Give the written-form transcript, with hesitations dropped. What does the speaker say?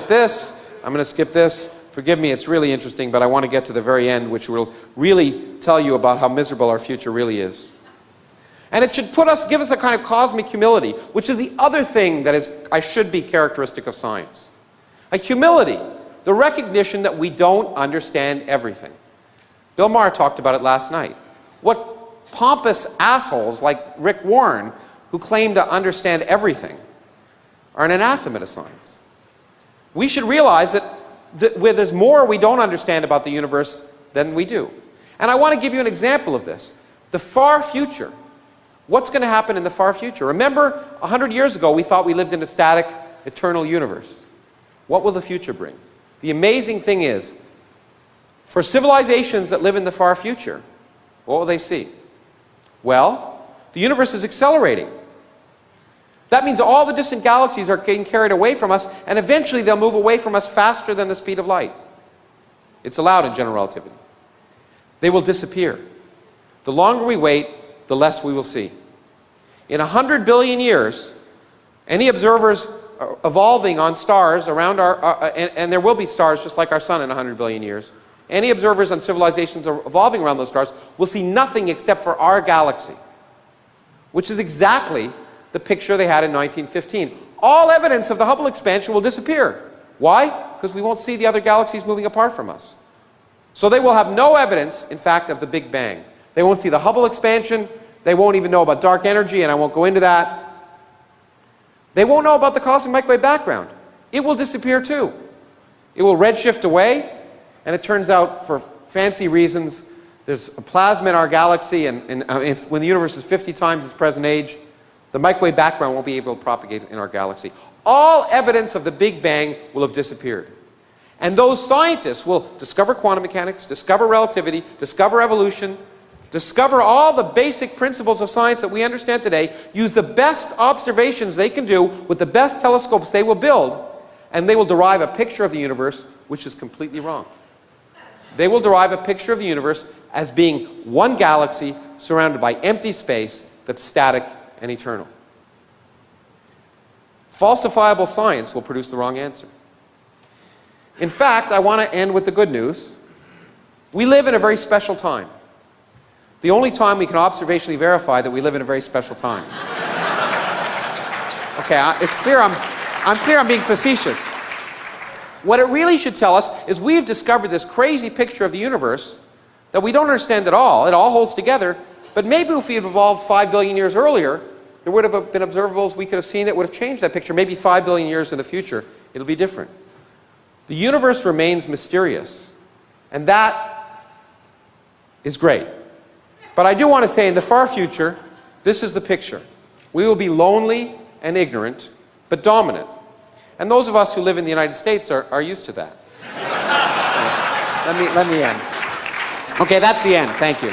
this. I'm going to skip this. Forgive me, it's really interesting, but I want to get to the very end, which will really tell you about how miserable our future really is. And it should give us a kind of cosmic humility, which is the other thing that should be characteristic of science. A humility, the recognition that we don't understand everything. Bill Maher talked about it last night. What pompous assholes like Rick Warren, who claim to understand everything, are an anathema to science. We should realize that where there's more we don't understand about the universe than we do. And I want to give you an example of this. The far future. What's going to happen in the far future? Remember, 100 years ago, we thought we lived in a static, eternal universe. What will the future bring? The amazing thing is, for civilizations that live in the far future, what will they see? Well, the universe is accelerating. That means all the distant galaxies are getting carried away from us, and eventually they'll move away from us faster than the speed of light. It's allowed in general relativity. They will disappear. The longer we wait, the less we will see. In 100 billion years, any observers evolving on stars around and there will be stars just like our sun in 100 billion years, any observers on civilizations evolving around those stars will see nothing except for our galaxy, which is exactly the picture they had in 1915. All evidence of the Hubble expansion will disappear. Why? Because we won't see the other galaxies moving apart from us. So they will have no evidence, in fact, of the Big Bang. They won't see the Hubble expansion. They won't even know about dark energy, and I won't go into that. They won't know about the cosmic microwave background. It will disappear too. It will redshift away, and it turns out, for fancy reasons, there's a plasma in our galaxy, and when the universe is 50 times its present age, the microwave background won't be able to propagate in our galaxy. All evidence of the Big Bang will have disappeared. And those scientists will discover quantum mechanics, discover relativity, discover evolution, discover all the basic principles of science that we understand today, use the best observations they can do with the best telescopes they will build, and they will derive a picture of the universe which is completely wrong. They will derive a picture of the universe as being one galaxy surrounded by empty space that's static and eternal. Falsifiable science will produce the wrong answer. In fact, I want to end with the good news. We live in a very special time. The only time we can observationally verify that we live in a very special time. Okay, it's clear I'm being facetious. What it really should tell us is we've discovered this crazy picture of the universe that we don't understand at all. It all holds together. But maybe if we had evolved 5 billion years earlier, there would have been observables we could have seen that would have changed that picture. Maybe 5 billion years in the future, it'll be different. The universe remains mysterious. And that is great. But I do want to say, in the far future, this is the picture. We will be lonely and ignorant, but dominant. And those of us who live in the United States are used to that. Let me end. Okay, that's the end. Thank you.